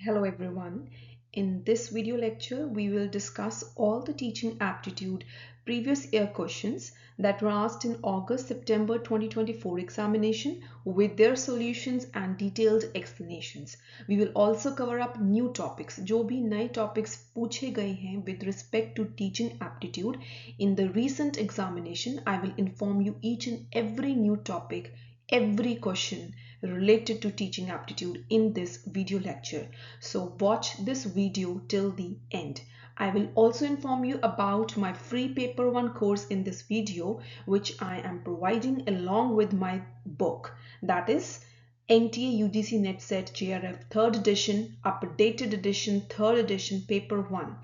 Hello everyone. In this video lecture, we will discuss all the teaching aptitude previous year questions that were asked in August-September 2024 examination with their solutions and detailed explanations. We will also cover up new topics. जो भी नए topics पूछे गए हैं with respect to teaching aptitude in the recent examination, I will inform you each and every new topic, every question related to teaching aptitude in this video lecture. So watch this video till the end. I will also inform you about my free paper 1 course in this video, which I am providing along with my book, that is NTA UGC NET Set JRF 3rd edition, updated edition, 3rd edition, paper 1.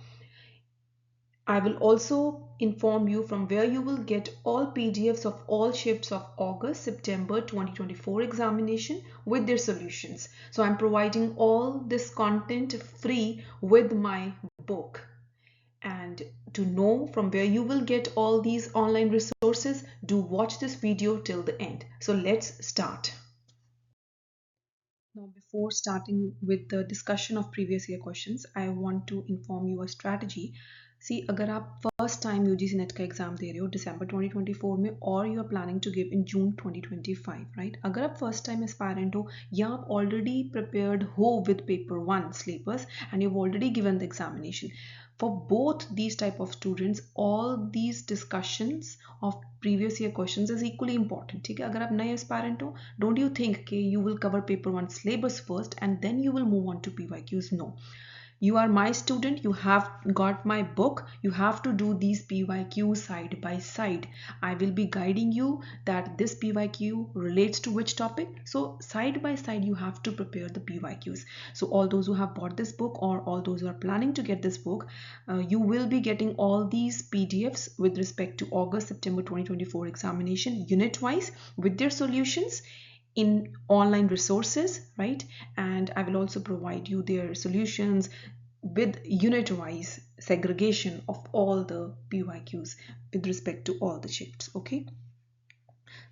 I will also inform you from where you will get all PDFs of all shifts of August-September 2024 examination with their solutions. So I'm providing all this content free with my book. And to know from where you will get all these online resources, do watch this video till the end. So let's start. Now, before starting with the discussion of previous year questions, I want to inform you a strategy. See, अगर आप first time UGC NET का exam दे रहे हो December 2024 में और you are planning to give in June 2025, right? अगर आप first time aspirant हो या आप already prepared हो with paper 1 syllabus and you've already given the examination, for both these type of students, all these discussions of previous year questions is equally important. ठीक है, अगर आप नए aspirant हो, don't you think कि you will cover paper 1 syllabus first and then you will move on to PYQs? No. You are my student, you have got my book, you have to do these PYQs side by side. I will be guiding you that this PYQ relates to which topic. So side by side you have to prepare the PYQs. So all those who have bought this book or all those who are planning to get this book, you will be getting all these PDFs with respect to August-September 2024 examination unit wise with their solutions in online resources, right? And I will also provide you their solutions with unit wise segregation of all the PYQs with respect to all the shifts. Okay,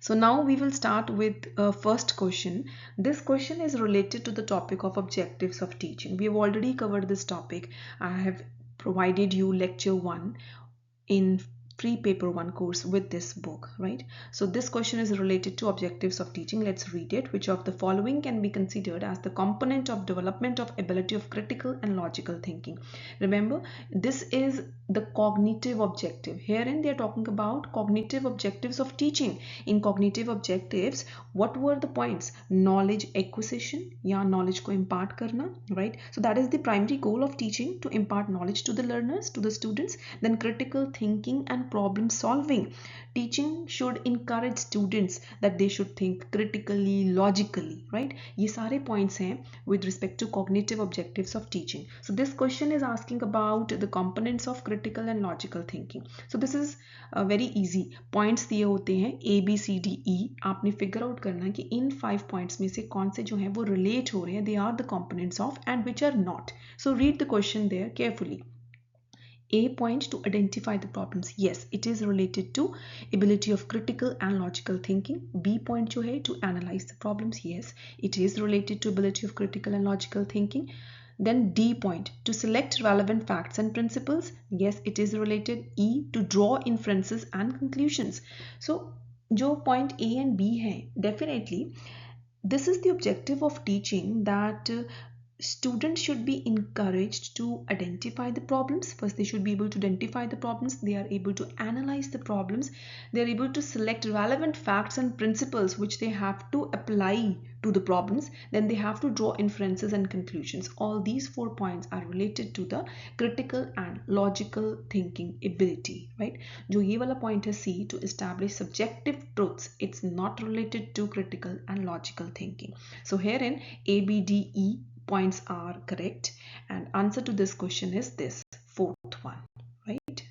so now we will start with first question. This question is related to the topic of objectives of teaching. We have already covered this topic. I have provided you lecture 1 in free paper 1 course with this book, right? So this question is related to objectives of teaching. Let's read it. Which of the following can be considered as the component of development of ability of critical and logical thinking? Remember, this is the cognitive objective. Herein they are talking about cognitive objectives of teaching. In cognitive objectives, what were the points? Knowledge acquisition, या knowledge को impart करना, right? So that is the primary goal of teaching, to impart knowledge to the learners, to the students. Then critical thinking and problem solving. Teaching should encourage students that they should think critically, logically, right? ये सारे points हैं with respect to cognitive objectives of teaching. So this question is asking about the components of critical and logical thinking. So this is very easy. Points दिए होते हैं A, B, C, D, E. आपने figure out करना है कि इन 5 points में से कौन से जो हैं वो relate हो रहे हैं. They are the components of and which are not. So read the question there carefully. A point to identify the problems. Yes, it is related to ability of critical and logical thinking. B point जो है to analyze the problems. Yes, it is related to ability of critical and logical thinking. Then D point to select relevant facts and principles. Yes, it is related. E to draw inferences and conclusions. So जो point A and B है, definitely this is the objective of teaching, that students should be encouraged to identify the problems. First, they should be able to identify the problems. They are able to analyze the problems. They are able to select relevant facts and principles which they have to apply to the problems. Then they have to draw inferences and conclusions. All these 4 points are related to the critical and logical thinking ability, right? जो ये वाला point है C, to establish subjective truths, it's not related to critical and logical thinking. So herein A, B, D, E points are correct, and answer to this question is this fourth one, right?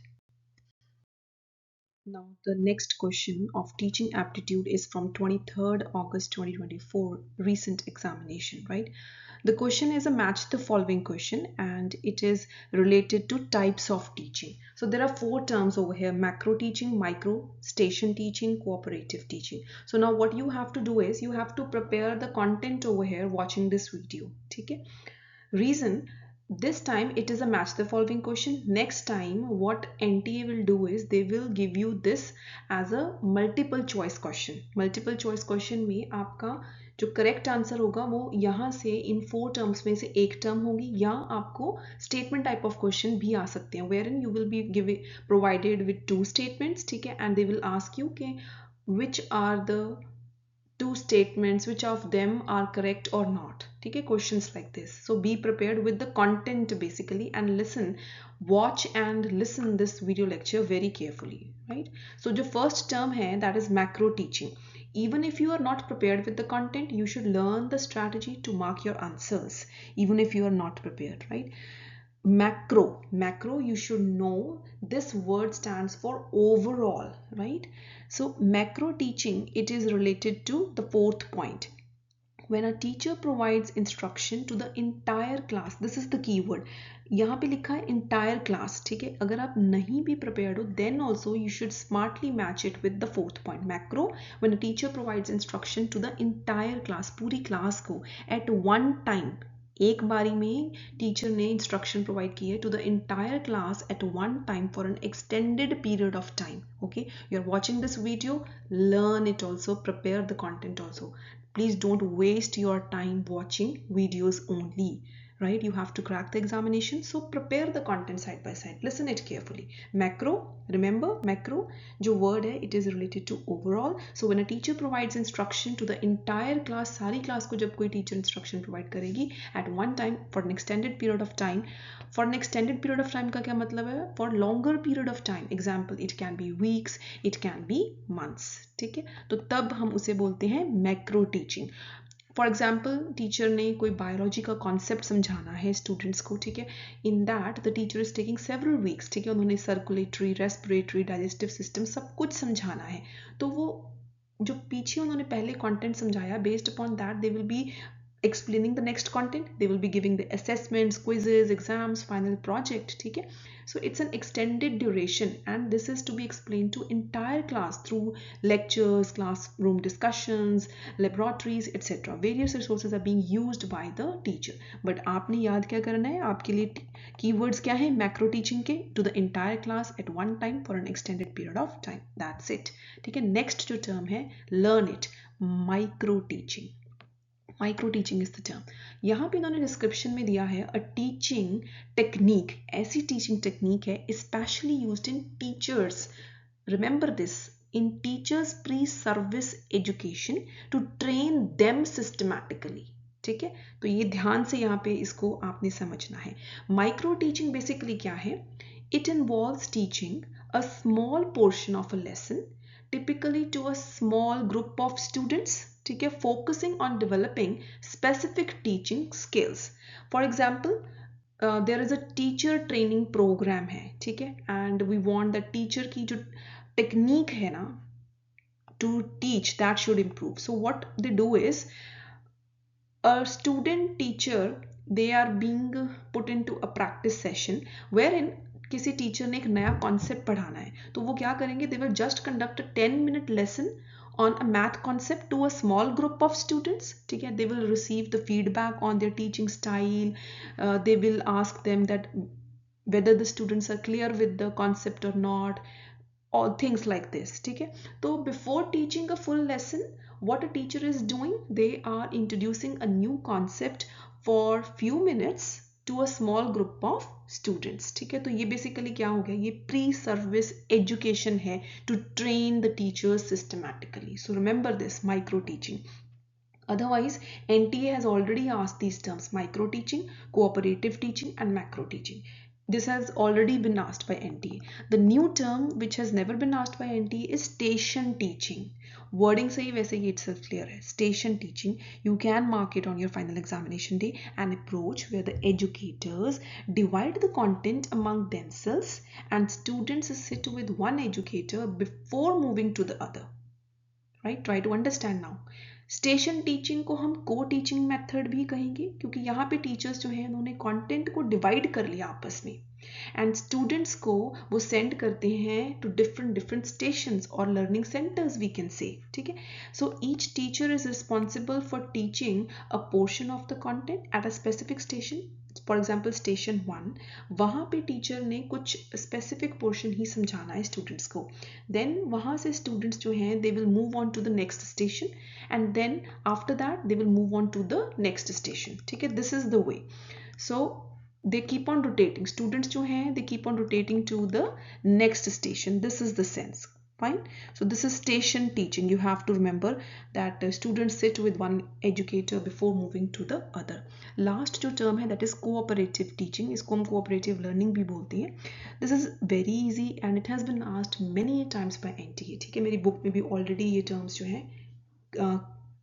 Now the next question of teaching aptitude is from 23rd August 2024 recent examination, right? The question is a match the following question, and it is related to types of teaching. So there are 4 terms over here: macro teaching, micro, station teaching, cooperative teaching. So now what you have to do is you have to prepare the content over here watching this video. Okay? Reason, this time it is a match the following question. Next time what NTA will do is they will give you this as a multiple choice question. Multiple choice question में आपका जो correct answer होगा वो यहाँ से इन 4 terms में से एक टर्म होगी, या आपको स्टेटमेंट टाइप ऑफ क्वेश्चन भी आ सकते हैं where in you will be giving provided with 2 statements, ठीक है, and they will ask you के which are the 2 statements, which of them are correct or not, ठीक है, questions like this. So be prepared with the content basically and listen, watch and listen this video lecture very carefully, right? So the first term है that is macro teaching. Even if you are not prepared with the content, you should learn the strategy to mark your answers even if you are not prepared, right? Macro, you should know this word stands for overall, right? So macro teaching, it is related to the 4th point. When a teacher provides instruction to the entire class, this is the keyword. यहाँ पे लिखा है entire class, ठीक है. अगर आप नहीं भी prepared हो, then also you should smartly match it with the 4th point. Macro, when a teacher provides instruction to the entire class, पूरी class को at one time, एक बारी में टीचर ने इंस्ट्रक्शन प्रोवाइड की है to the entire class at one time for an extended period of time. Okay, you are watching this video, learn it also, prepare the content also. Please don't waste your time watching videos only, right? You have to crack the examination, so prepare the content side by side. Listen it carefully. Macro, remember macro जो word है, it is related to overall. So when a teacher provides instruction to the entire class, सारी class को जब कोई teacher instruction provide करेगी at one time for an extended period of time. For an extended period of time का क्या मतलब है? For longer period of time. Example, it can be weeks, it can be months. ठीक है, तो तब हम उसे बोलते हैं macro teaching. For example, teacher ने कोई बायोलॉजी का कॉन्सेप्ट समझाना है स्टूडेंट्स को, ठीक है. In that the teacher is taking several weeks, ठीक है, उन्होंने सर्कुलेटरी, रेस्पिरेटरी, डाइजेस्टिव सिस्टम सब कुछ समझाना है. तो वो जो पीछे उन्होंने पहले कंटेंट समझाया, based upon that they will be explaining the next content. They will be giving the assessments, quizzes, exams, final project, ठीक है. So it's an extended duration and this is to be explained to entire class through lectures, classroom discussions, laboratories, etc. Various resources are being used by the teacher. But आपने याद क्या करना है, आपके लिए keywords क्या है macro teaching के? To the entire class at one time for an extended period of time. That's it, ठीक है. Next जो term है, learn it, micro teaching. Micro teaching is the term. यहाँ पे इन्होंने डिस्क्रिप्शन में दिया है अ टीचिंग टेक्निक, ऐसी टीचिंग टेक्निक है specially used in teachers, remember this, in teachers pre service education to train them systematically, ठीक है. तो ये ध्यान से यहाँ पे इसको आपने समझना है. माइक्रो टीचिंग बेसिकली क्या है? It involves teaching a small portion of a lesson typically to a small group of students, ठीक है, focusing on developing specific teaching skills. For example, there is a teacher training program है, ठीक है, and we want that teacher की जो technique है ना to teach, that should improve. So what they do is a student teacher, they are being put into a practice session wherein किसी teacher ने एक नया कॉन्सेप्ट पढ़ाना है, तो वो क्या करेंगे? They will just conduct a 10-minute lesson on a math concept to a small group of students, ठीक है. They will receive the feedback on their teaching style. They will ask them that whether the students are clear with the concept or not, all things like this, ठीक है. तो before teaching a full lesson, what a teacher is doing, they are introducing a new concept for few minutes to a small group of students, ठीक है. तो ये basically क्या हो गया? ये प्री सर्विस एजुकेशन है to train the teachers systematically. So remember this, micro teaching. Otherwise, NTA has already asked these terms: micro teaching, cooperative teaching, and macro teaching. This has already been asked by NTA. The new term which has never been asked by NTA is station teaching. Wording सही वैसे ही itself clear है. Station teaching, you can mark it on your final examination day. An approach where the educators divide the content among themselves and students sit with one educator before moving to the other. Right? Try to understand now. Station teaching को हम को teaching method भी कहेंगे, क्योंकि यहाँ पे teachers जो हैं उन्होंने कंटेंट को डिवाइड कर लिया आपस में एंड स्टूडेंट्स को वो सेंड करते हैं टू डिफरेंट स्टेशंस और learning centres we can say, ठीक है. So each teacher is responsible for teaching a portion of the content at a specific station. For example station 1, वहाँ पे टीचर ने कुछ स्पेसिफिक पोर्शन ही समझाना है स्टूडेंट्स को, देन वहाँ से स्टूडेंट्स जो हैं they will move on to the next station and then after that they will move on to the next station. ठीक है, this is the way. So they keep on rotating, students जो हैं they keep on rotating to the next station. This is the sense. Fine. So this is station teaching. You have to remember that students sit with one educator before moving to the other. Last जो term है that is cooperative teaching. इसको हम cooperative learning भी बोलते हैं. This is very easy and it has been asked many times by NTA. ठीक है, मेरी book में भी already ये terms जो हैं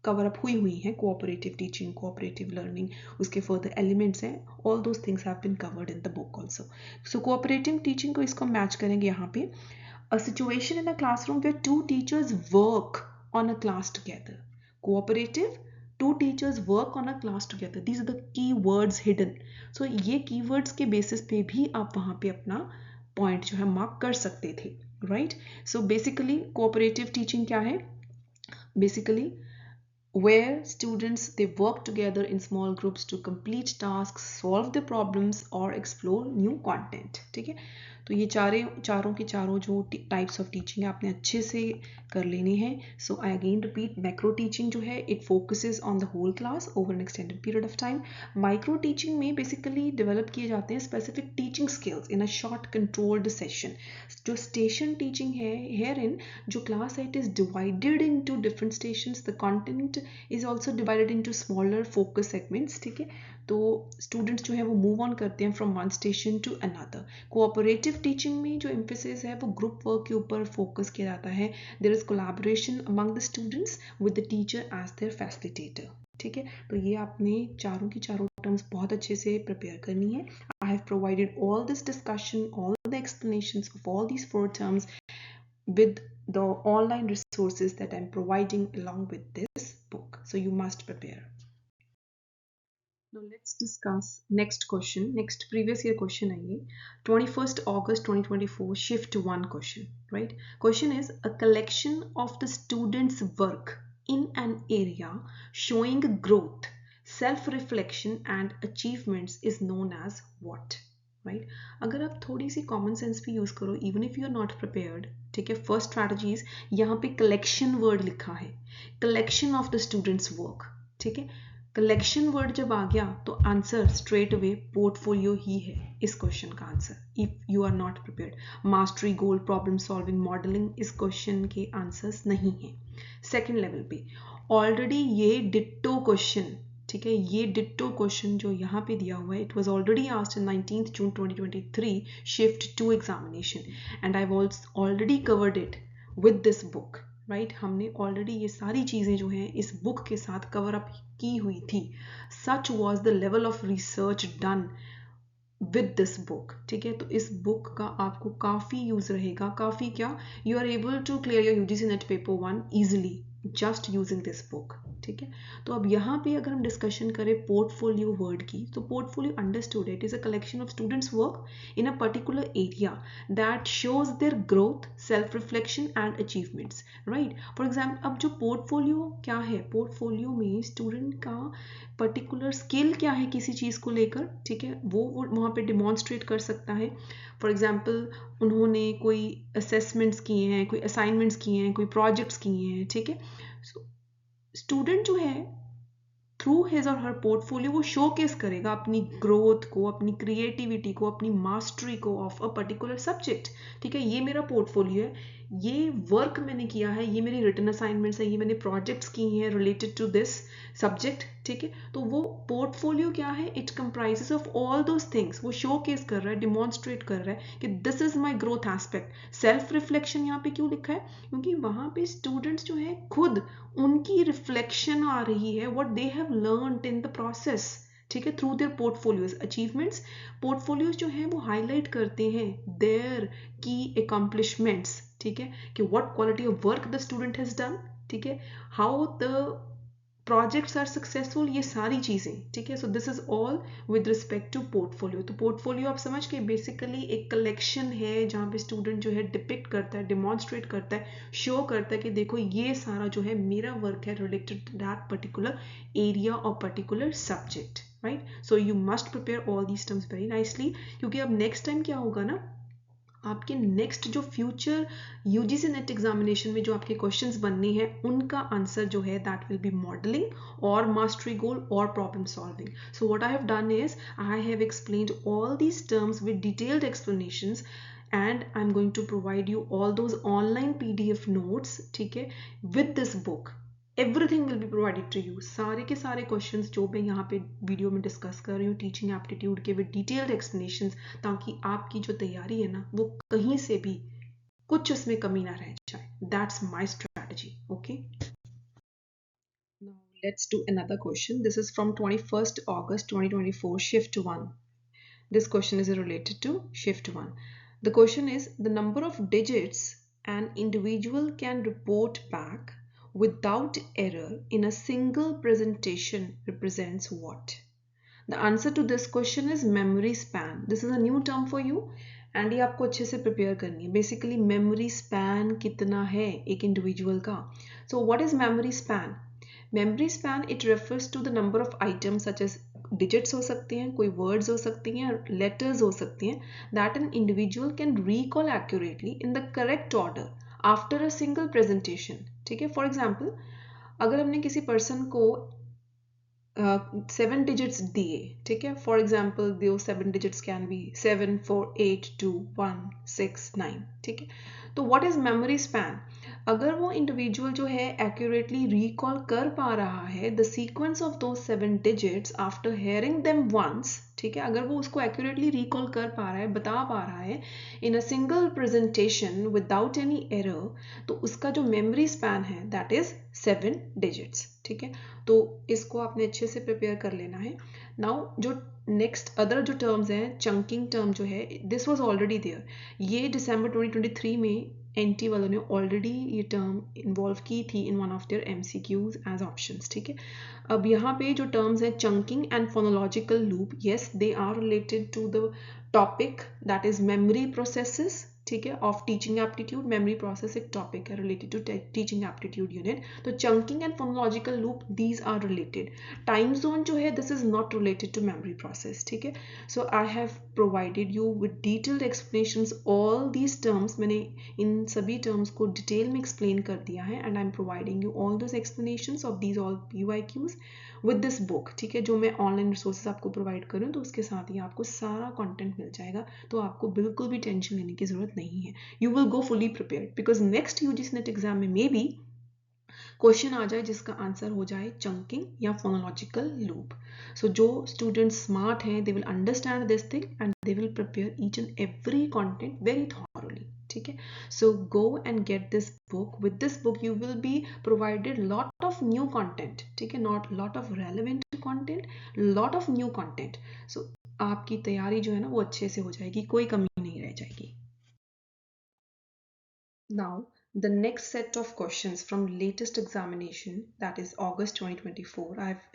कवर अप हुई हैं. कोऑपरेटिव टीचिंग, कोऑपरेटिव लर्निंग, उसके फर्दर एलिमेंट्स हैं. All those things have been covered in the book also. So cooperative teaching को इसको मैच करेंगे यहाँ पे. A situation in a classroom where two teachers work on a class together. Cooperative, two teachers work on a class together. These are the key words hidden. So ये key words के basis पे भी आप वहाँ पे अपना point जो है मार्क कर सकते थे. Right. So basically cooperative teaching क्या है? Basically where students they work together in small groups to complete tasks, solve the problems or explore new content. ठीक है, तो ये चारों के चारों जो टाइप्स ऑफ टीचिंग है आपने अच्छे से कर लेने हैं. So I again repeat, macro teaching जो है it focuses on the whole class over an extended period of time. Micro teaching में बेसिकली डेवलप किए जाते हैं specific teaching skills in a short controlled session. जो स्टेशन टीचिंग है, here in जो class है it is divided into different stations. The content is also divided into smaller focus segments. ठीक है, तो स्टूडेंट्स जो है वो मूव ऑन करते हैं from one station to another. Cooperative teaching में जो एम्फेसिस है वो ग्रुप वर्क के ऊपर फोकस किया जाता है. There is collaboration among the students with the teacher as their facilitator. ठीक है, तो ये आपने चारों की चारों टर्म्स बहुत अच्छे से प्रिपेयर करनी है. I have provided all this discussion, all the explanations of all these 4 terms with the online resources that I'm providing along with this book. So you must prepare. Now let's discuss next question. Next previous year question है ये 21st August 2024 shift 1 question. Right? Question is a collection of the students' work in an area showing growth, self-reflection and achievements is known as what? Right. अगर आप थोड़ी सी common sense भी use करो even if you are not prepared. ठीक है, first strategies यहाँ पे कलेक्शन वर्ड लिखा है, collection of the students work. ठीक है, कलेक्शन वर्ड जब आ गया तो आंसर स्ट्रेट अवे पोर्टफोलियो ही है इस क्वेश्चन का answer if you are not prepared. Mastery, goal, problem solving, modelling इस क्वेश्चन के आंसर्स नहीं है. सेकेंड लेवल पे ऑलरेडी ये डिट्टो क्वेश्चन, ठीक है, ये डिट्टो क्वेश्चन जो यहाँ पे दिया हुआ है it was already asked in 19th June 2023 shift 2 examination and I have already covered it with this book. Right, हमने ऑलरेडी ये सारी चीज़ें जो हैं इस बुक के साथ कवर अप की हुई थी. सच was the level of research done with this book. ठीक है, तो इस बुक का आपको काफ़ी यूज़ रहेगा. काफ़ी क्या, you are able to clear your UGC net paper 1 easily just using this book. ठीक है, तो अब यहाँ पे अगर हम डिस्कशन करें पोर्टफोलियो वर्ड की, तो portfolio understood it is a collection of students work in a particular area that shows their growth, self reflection and achievements. Right, for example अब जो पोर्टफोलियो क्या है, पोर्टफोलियो में स्टूडेंट का पर्टिकुलर स्किल क्या है किसी चीज़ को लेकर. ठीक है, वो वहाँ पे डिमॉन्स्ट्रेट कर सकता है. फॉर एग्जाम्पल उन्होंने कोई असेसमेंट्स किए हैं, कोई असाइनमेंट्स किए हैं, कोई प्रोजेक्ट्स किए हैं. ठीक है, स्टूडेंट जो है थ्रू हिज और हर पोर्टफोलियो वो शोकेस करेगा अपनी ग्रोथ को, अपनी क्रिएटिविटी को, अपनी मास्टरी को ऑफ अ पर्टिकुलर सब्जेक्ट. ठीक है, ये मेरा पोर्टफोलियो है, ये वर्क मैंने किया है, ये मेरी रिटन असाइनमेंट्स है, ये मैंने प्रोजेक्ट्स की हैं रिलेटेड टू दिस सब्जेक्ट. ठीक है, तो वो पोर्टफोलियो क्या है, it comprises of all those things. वो शोकेस कर रहा है, डिमॉन्स्ट्रेट कर रहा है कि this is my growth aspect. Self reflection यहाँ पे क्यों लिखा है, क्योंकि वहाँ पे स्टूडेंट्स जो है खुद उनकी रिफ्लेक्शन आ रही है what they have learned in the process. ठीक है, through their portfolios. Achievements, portfolios जो हैं वो हाईलाइट करते हैं देयर की अकम्पलिशमेंट्स. ठीक है, कि what quality of work the student has done. ठीक है, how the projects are successful, ये सारी चीज़ें. ठीक है, so this is all with respect to portfolio. तो पोर्टफोलियो आप समझ के बेसिकली एक कलेक्शन है जहाँ पे स्टूडेंट जो है डिपिक्ट करता है, डिमॉन्स्ट्रेट करता है, शो करता है कि देखो ये सारा जो है मेरा वर्क है related to that particular area और particular subject. Right. So you must prepare all these terms very nicely, क्योंकि अब नेक्स्ट टाइम क्या होगा ना, आपके नेक्स्ट जो फ्यूचर यूजीसी नेट एग्जामिनेशन में जो आपके क्वेश्चंस बनने हैं उनका आंसर जो है दैट विल बी मॉडलिंग और मास्टरी गोल और problem solving. So what I have done is I have explained all these terms with detailed explanations and I'm going to provide you all those online PDF notes, ठीक है, with this book. Everything will be provided to you. सारे के सारे questions जो मैं यहाँ पे video में डिस्कस कर रही हूँ टीचिंग एप्टीट्यूड के विद डिटेल्ड एक्सप्लेनेशंस, ताकि आपकी जो तैयारी है ना वो कहीं से भी कुछ उसमें कमी ना रह जाए. That's my strategy. Okay. Now let's do another question. This is from 21st August 2024, shift 1. This question is related to shift 1. The question is, the number of digits an individual can report back without error in a single presentation represents what? The answer to this question is memory span. This is a new term for you and ये आपको अच्छे से prepare करनी है. Basically memory span कितना है एक individual का. So what is memory span? Memory span, it refers to the number of items such as digits हो सकती हैं, कोई words हो सकती हैं, letters हो सकती हैं, that an individual can recall accurately in the correct order after a single presentation. ठीक है. For example, अगर हमने किसी person को 7 digits दिए, ठीक है, फॉर एग्जाम्पल दो 7 digits कैन बी 7 4 8 2 1 6 9, ठीक है. तो व्हाट इज मेमोरी स्पैन? अगर वो इंडिविजुअल जो है एक्यूरेटली रिकॉल कर पा रहा है द सीक्वेंस ऑफ दो 7 digits after hearing them once, ठीक है, अगर वो उसको एक्यूरेटली रिकॉल कर पा रहा है, बता पा रहा है in a single presentation without any error, तो उसका जो मेमोरी स्पैन है दैट इज 7 digits. ठीक है. तो इसको आपने अच्छे से प्रिपेयर कर लेना है. नाउ जो नेक्स्ट अदर जो टर्म्स हैं, चंकिंग टर्म जो है, दिस वाज ऑलरेडी देयर. ये दिसंबर 2023 में एनटी वालों ने ऑलरेडी ये टर्म इन्वॉल्व की थी in one of their MCQs as options. ठीक है. अब यहाँ पे जो टर्म्स हैं chunking and phonological loop, yes they are related to the topic that is memory processes, ठीक है, of teaching aptitude. Memory process एक टॉपिक है related to teaching aptitude unit. तो chunking and phonological loop these are related. Time zone जो है this is not related to memory process. ठीक है. सो I have provided you with detailed explanations all these terms. मैंने इन सभी terms को detail में explain कर दिया है and I am providing you all those explanations of these all PYQs with this book. ठीक है. जो मैं ऑनलाइन रिसोर्सेज आपको प्रोवाइड करूँ तो उसके साथ ही आपको सारा कंटेंट मिल जाएगा. तो आपको बिल्कुल भी टेंशन लेने की जरूरत नहीं है. You will go fully prepared because next UGC net exam में मे बी क्वेश्चन आ जाए जिसका आंसर हो जाए चंकिंग या फोनोलॉजिकल लूप. सो जो स्टूडेंट्स स्मार्ट हैं they will understand this thing and they will prepare each and every content very thoroughly. ठीक है. So go and get this book. With this book you will be provided lot of new content. ठीक है. Not lot of relevant content, lot of new content. So आपकी तैयारी जो है ना वो अच्छे से हो जाएगी, कोई कमी नहीं रह जाएगी. Now, the next set of questions from latest examination, that is August 2024, I've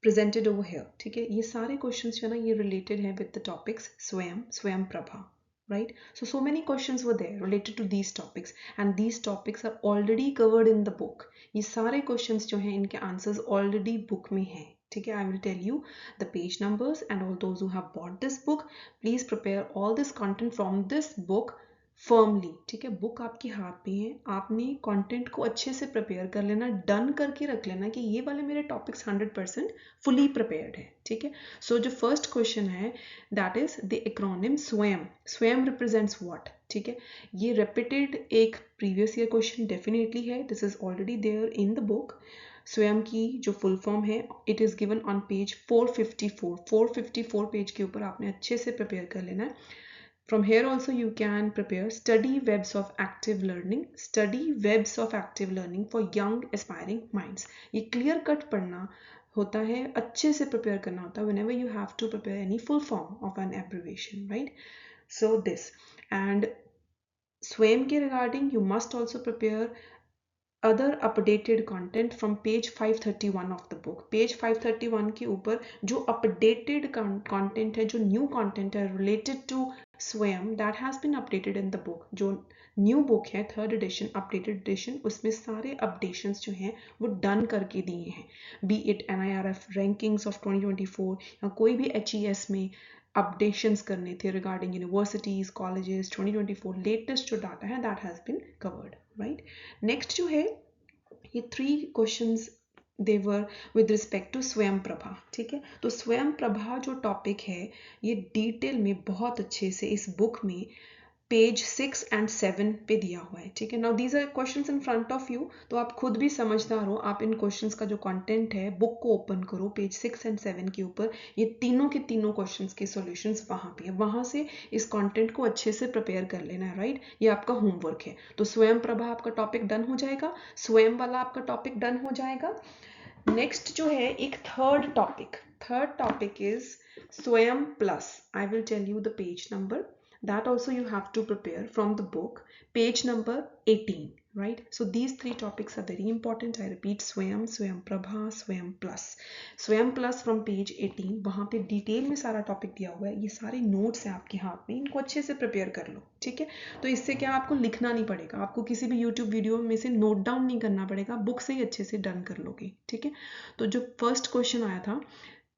presented over here. ठीक है. ये सारे questions जो है ना ये related हैं with the topics स्वयं Prabha, right? So many questions were there related to these topics and these topics are already covered in the book. ये सारे questions जो हैं इनके answers already book में हैं. ठीक है. I will tell you the page numbers and all those who have bought this book, please prepare all this content from this book firmly. ठीक है. बुक आपके हाथ में है, आपने कंटेंट को अच्छे से प्रिपेयर कर लेना, डन करके रख लेना कि ये वाले मेरे टॉपिक्स 100% फुली प्रिपेयर्ड है. ठीक है. सो जो फर्स्ट क्वेश्चन है that is the acronym Swayam represents what. ठीक है. ये रिपीटेड एक प्रीवियस ईयर क्वेश्चन डेफिनेटली है. This is already there in the book. Swayam की जो फुल फॉर्म है it is given on page 454 page के ऊपर आपने अच्छे से प्रिपेयर कर लेना है. From here also you can prepare study webs of active learning for young aspiring minds. ये clear cut पढ़ना होता है, अच्छे से prepare करना होता है whenever you have to prepare any full form of an abbreviation, right? So this and स्वयं के regarding you must also prepare other updated content from page 531 of the book. Page 531 के ऊपर जो updated content है, जो new content है related to Swayam that has been updated in the book, जो new book है 3rd एडिशन अपडेटेड एडिशन, उसमें सारे अपडेशंस जो हैं वो डन करके दिए हैं, be it NIRF rankings of 2024 या कोई भी HES में अपडेशंस करने थे रिगार्डिंग यूनिवर्सिटीज़ कॉलेजेस 2024 लेटेस्ट जो डाटा है that has been covered, right. Next जो है ये 3 questions deal with respect to Swayam Prabha, ठीक है। तो स्वयं प्रभा जो टॉपिक है ये डिटेल में बहुत अच्छे से इस बुक में पेज 6 एंड 7 पे दिया हुआ है, ठीक है। Now these are questions in front of you, तो आप खुद भी समझदार हो, आप इन क्वेश्चंस का जो कंटेंट है बुक को ओपन करो, पेज 6 एंड 7 के ऊपर ये तीनों के तीनों क्वेश्चंस के सॉल्यूशंस वहां पे है, वहां से इस कंटेंट को अच्छे से प्रिपेयर कर लेना है, राइट। ये आपका होमवर्क है। तो स्वयं प्रभा आपका टॉपिक डन हो जाएगा, स्वयं वाला आपका टॉपिक डन हो जाएगा। नेक्स्ट जो है एक third topic is Swayam plus. I will tell you the page number, that also you have to prepare from the book, page number 18, right? So these 3 topics are very important. I repeat, swayam prabha, swayam plus from page 18, वहाँ पे detail में सारा topic दिया हुआ है, ये सारे notes हैं आपके हाथ में, इनको अच्छे से प्रिपेयर कर लो, ठीक है। तो इससे क्या आपको लिखना नहीं पड़ेगा, आपको किसी भी यूट्यूब वीडियो में से नोट डाउन नहीं करना पड़ेगा, बुक से ही अच्छे से डन कर लोगे, ठीक है। तो जो फर्स्ट क्वेश्चन आया था,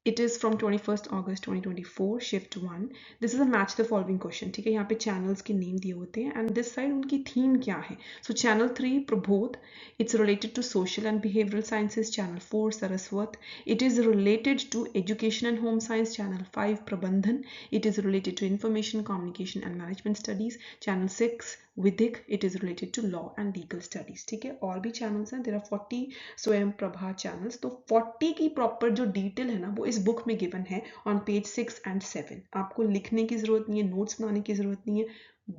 it is from 21st August 2024 shift 1, this is a match the following question, ठीक है। यहाँ पे चैनल्स के नेम दिए होते हैं एंड दिस साइड उनकी थीम क्या है। So channel 3 Prabodh, it's related to social and behavioural sciences. Channel 4 Saraswat, it is related to education and home science. Channel 5 Prabandhan, it is related to information communication and management studies. Channel 6 विधिक, it is related to law and legal studies, ठीक है। और भी channels हैं, there are 40 स्वयं Prabha channels. तो 40 की proper जो डिटेल है ना वो इस बुक में गिवन है ऑन पेज 6 एंड 7। आपको लिखने की जरूरत नहीं है, नोट्स बनाने की जरूरत नहीं है,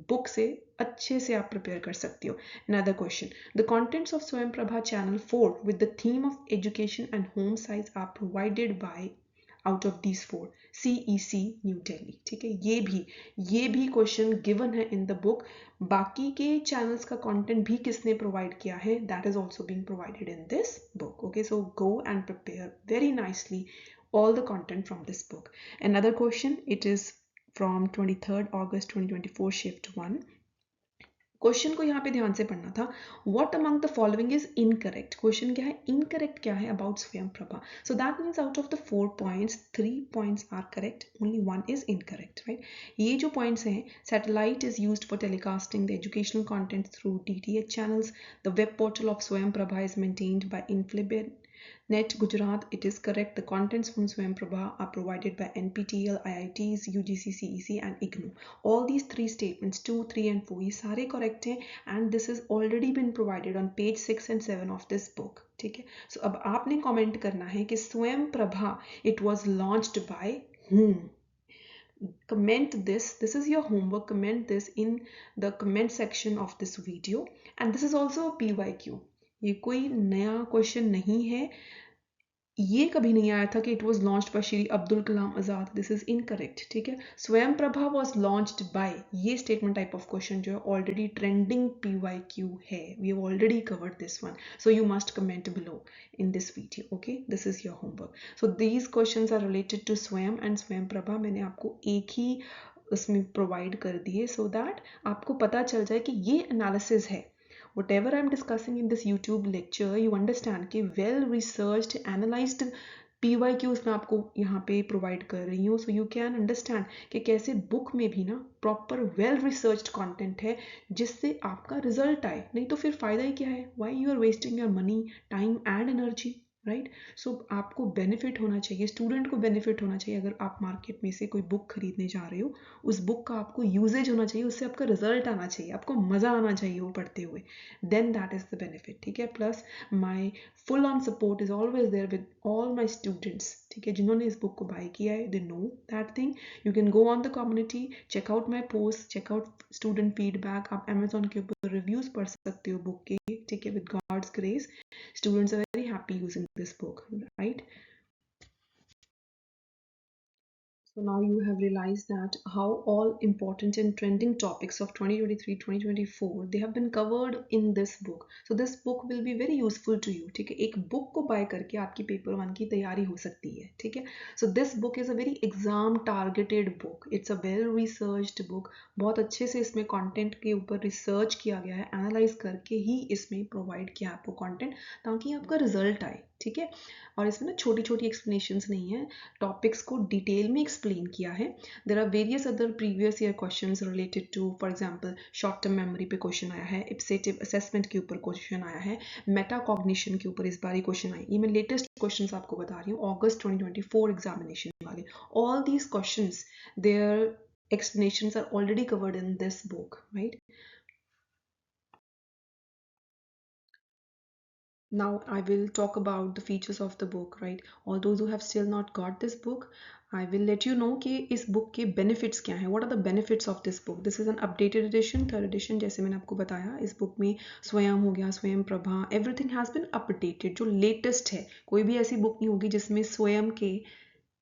बुक से अच्छे से आप प्रिपेयर कर सकती हो। Another question, the contents of Swayam Prabha channel 4 with the theme of education and home science are provided by out of these 4 CEC new Delhi, ठीक है। ये भी क्वेश्चन गिवन है इन द बुक। बाकी के चैनल्स का कंटेंट भी किसने प्रोवाइड किया है, that is also being provided in this book, okay. So go and prepare very nicely all the content from this book. Another question, it is from 23rd August 2024 shift 1. Question को यहाँ पे ध्यान से पढ़ना था, what among the following is incorrect. Question क्या है, incorrect क्या है about Swayam Prabha. So that means out of the 4 points 3 points are correct, only 1 is incorrect, right. ये जो पॉइंट्स हैं, satellite is used for telecasting the educational content through DTH channels, the web portal of Swayam Prabha is maintained by Inflibit Net Gujarat, it is correct. The contents from Swayam Prabha are provided by NPTEL, IITs, UGC, CEC and IGNOU. All these 3 statements 2, 3 and 4 ये सारे correct हैं and this has already been provided on page 6 and 7 of this book, ठीक है। So अब आपने comment करना है कि Swayam Prabha it was launched by whom? Comment this is your homework, comment this in the comment section of this video and this is also a PYQ, ये कोई नया क्वेश्चन नहीं है, ये कभी नहीं आया था कि it was launched by Shri Abdul Kalam Azad, this is incorrect, ठीक है। Swayam Prabha was launched by, ये स्टेटमेंट टाइप ऑफ क्वेश्चन जो है ऑलरेडी ट्रेंडिंग PYQ है, we have already covered this one, so you must comment below in this video, okay. This is your homework. So these questions are related to Swayam and Swayam Prabha, मैंने आपको एक ही उसमें provide कर दिए so that आपको पता चल जाए कि ये एनालिसिस है। Whatever I'm discussing in this YouTube lecture, you understand कि well researched, analyzed PYQs मैं आपको यहाँ पे प्रोवाइड कर रही हूँ, so you can understand कि कैसे बुक में भी ना प्रॉपर वेल रिसर्च्ड कंटेंट है जिससे आपका रिजल्ट आए, नहीं तो फिर फायदा ही क्या है, why you are wasting your money, time and energy, right. So आपको बेनिफिट होना चाहिए, स्टूडेंट को बेनिफिट होना चाहिए। अगर आप मार्केट में से कोई बुक खरीदने जा रहे हो, उस बुक का आपको यूजेज होना चाहिए, उससे आपका रिजल्ट आना चाहिए, आपको मज़ा आना चाहिए वो पढ़ते हुए, then that is the benefit, ठीक है। Plus my full on support is always there with all my students, ठीक है। जिन्होंने इस बुक को बाय किया है, they know that thing. You can go on the community, check out my post, check out student feedback, आप Amazon के ऊपर रिव्यूज पढ़ सकते हो बुक के, ठीक है। With God's grace students are very happy using this book, right? So now you have realized that how all important and trending topics of 2023-2024 they have been covered in this book. So this book will be very useful to you. ठीक है, एक book को buy करके आपकी paper 1 की तैयारी हो सकती है. ठीक है. So this book is a very exam targeted book. It's a well researched book. बहुत अच्छे से इसमें content के ऊपर research किया गया है, analyze करके ही इसमें provide किया आपको content ताकि आपका result आए. ठीक है. और इसमें ना छोटी छोटी explanations नहीं है, टॉपिक्स को डिटेल में एक्सप्लेन किया है. There are various other previous year question related to, for example short term memory पे क्वेश्चन आया है, इप्सेटिव असेसमेंट के ऊपर क्वेश्चन आया है, मेटा कॉग्निशन के ऊपर इस बार ही क्वेश्चन आए. ये मैं लेटेस्ट क्वेश्चन आपको बता रही हूँ, अगस्त 2024 एग्जामिनेशन वाले. All these question their explanations are already covered in this book, right? Now I will talk about the features of the book, right? All those who have still not got this book, I will let you know कि इस book के benefits क्या हैं. What are the benefits of this book? This is an updated edition, third edition. जैसे मैंने आपको बताया, इस book में स्वयं हो गया, स्वयं Prabha, everything has been updated. जो latest है, कोई भी ऐसी book नहीं होगी जिसमें स्वयं के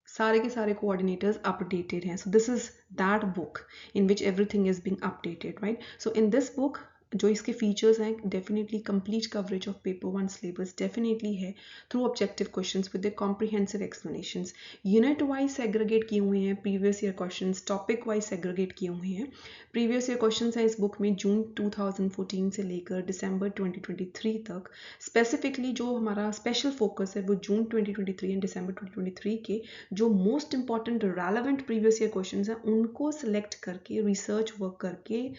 सारे coordinators updated हैं. So this is that book in which everything is being updated, right? So in this book जो इसके फीचर्स हैं, definitely complete coverage of paper 1 syllabus definitely है through objective questions with the comprehensive explanations. Unit wise segregate किए हुए हैं previous year questions, topic wise segregate किए हुए हैं. प्रीवियस ईयर क्वेश्चंस हैं इस बुक में जून 2014 से लेकर दिसंबर 2023 तक. स्पेसिफिकली जो हमारा स्पेशल फोकस है वो जून 2023 एंड दिसंबर 2023 के जो most important relevant previous year questions हैं उनको सिलेक्ट करके रिसर्च वर्क करके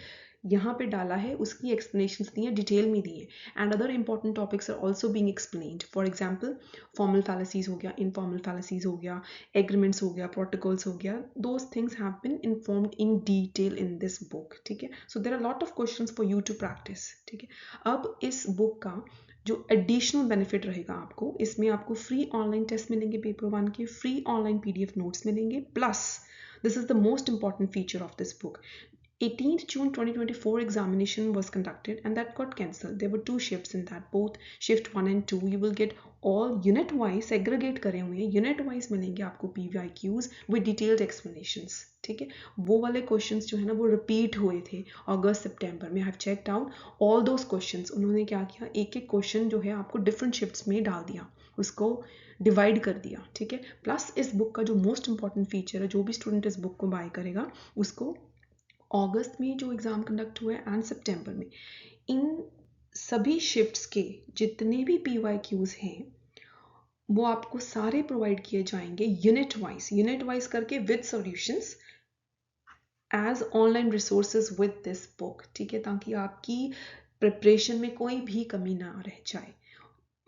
यहाँ पे डाला है, उसकी एक्सप्लेनेशंस दी हैं, डिटेल में दी है. And other important topics are also being explained. For example formal fallacies हो गया, इनफॉर्मल फैलेसीज हो गया, एग्रीमेंट्स हो गया, प्रोटोकॉल्स हो गया. Those things have been informed in detail in this book. ठीक है. So there are lot of questions for you to practise. ठीक है. अब इस बुक का जो एडिशनल बेनिफिट रहेगा आपको, इसमें आपको फ्री ऑनलाइन टेस्ट मिलेंगे पेपर 1 के, फ्री ऑनलाइन पीडीएफ नोट्स मिलेंगे, plus this is the most important feature of this book. 18th June 2024 examination was conducted and that got cancelled. There were 2 shifts in that, both shift 1 and 2. You will get all unit wise segregate करे हुए हैं, unit wise मिलेंगे आपको PYQs with detailed explanations. ठीक है. वो वाले questions जो है ना वो रिपीट हुए थे अगस्त सितंबर में. I have checked out all those questions. उन्होंने क्या किया, एक एक क्वेश्चन जो है आपको डिफरेंट शिफ्ट्स में डाल दिया, उसको डिवाइड कर दिया. ठीक है. प्लस इस बुक का जो मोस्ट इंपॉर्टेंट फीचर है, जो भी स्टूडेंट इस बुक को बाय करेगा उसको अगस्त में जो एग्ज़ाम कंडक्ट हुए एंड सितंबर में, इन सभी शिफ्ट्स के जितने भी PYQs हैं वो आपको सारे प्रोवाइड किए जाएंगे यूनिट वाइज करके with solutions as online resources with this book. ठीक है. ताकि आपकी प्रिपरेशन में कोई भी कमी ना रह जाए.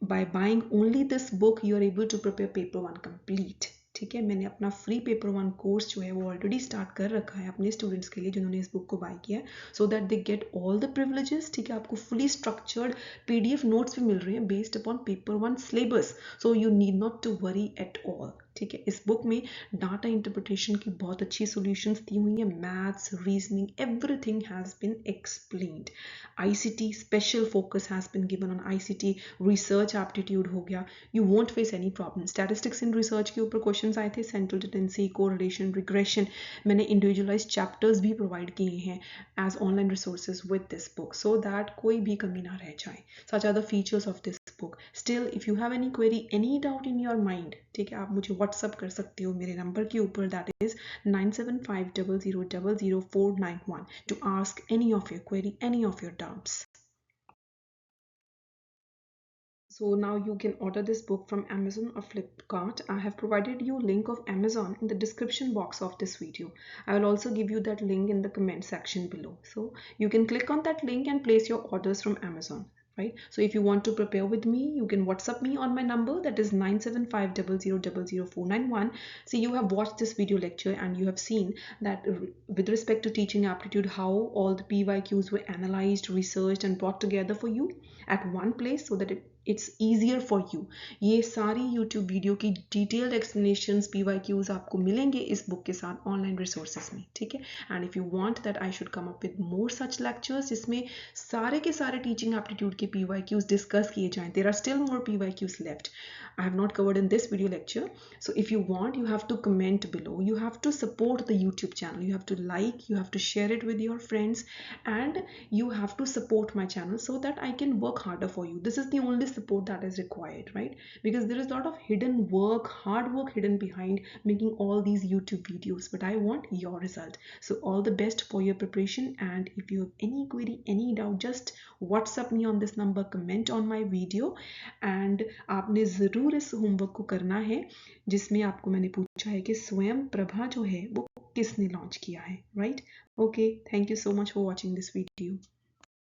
By buying only this book you are able to prepare paper 1 complete. ठीक है. मैंने अपना फ्री पेपर 1 कोर्स जो है वो ऑलरेडी स्टार्ट कर रखा है अपने स्टूडेंट्स के लिए जिन्होंने इस बुक को बाय किया है, so that they get all the privileges. ठीक है. आपको फुली स्ट्रक्चर्ड पीडीएफ नोट्स भी मिल रहे हैं based upon paper 1 syllabus, so you need not to worry at all. ठीक है. इस बुक में डाटा इंटरप्रिटेशन की बहुत अच्छी सॉल्यूशंस दी हुई हैं, maths, reasoning, everything has been explained. ICT special focus has been given on ICT. Research aptitude हो गया, you won't face any problem. Statistics in research के ऊपर क्वेश्चंस आए थे, सेंट्रल टेंडेंसी, कोरिलेशन, रिग्रेशन. मैंने इंडिविजुअलाइज चैप्टर्स भी provide किए हैं as online resources with this book, so that कोई भी कमी ना रह जाए. Such are the features of this book. Still, if you have any query, any doubt in your mind, ठीक है, आप मुझे WhatsApp कर सकते हो मेरे नंबर के ऊपर, that is 9750000491 to ask any of your query, any of your doubts. So now you can order this book from Amazon or Flipkart. I have provided you link of Amazon in the description box of this video. I will also give you that link in the comment section below. So you can click on that link and place your orders from Amazon. Right. So if you want to prepare with me, you can WhatsApp me on my number, that is 9750000491. So you have watched this video lecture and you have seen that with respect to teaching aptitude, how all the PYQs were analyzed, researched and brought together for you at one place, so that it's easier for you. ये सारी YouTube video की detailed explanations PYQs आपको मिलेंगे इस book के साथ online resources में, ठीक है। And if you want that I should come up with more such lectures जिसमें सारे के सारे टीचिंग एप्टीट्यूड के PYQs डिस्कस किए जाएं, there are still more PYQs left, I have not covered in this video lecture. So if you want, you have to comment below, you have to support the YouTube channel, you have to like, you have to share it with your friends, and you have to support my channel so that I can work harder for you. This is the only support that is required, right? Because there is a lot of hidden work, hard work hidden behind making all these YouTube videos, but I want your result. So all the best for your preparation, and if you have any query, any doubt, just WhatsApp me on this number, comment on my video, and आपने ज़रूर इस homework को करना है जिसमें आपको मैंने पूछा है कि स्वयं प्रभा जो है वो किसने लॉन्च किया है, right? Okay, thank you so much for watching this video.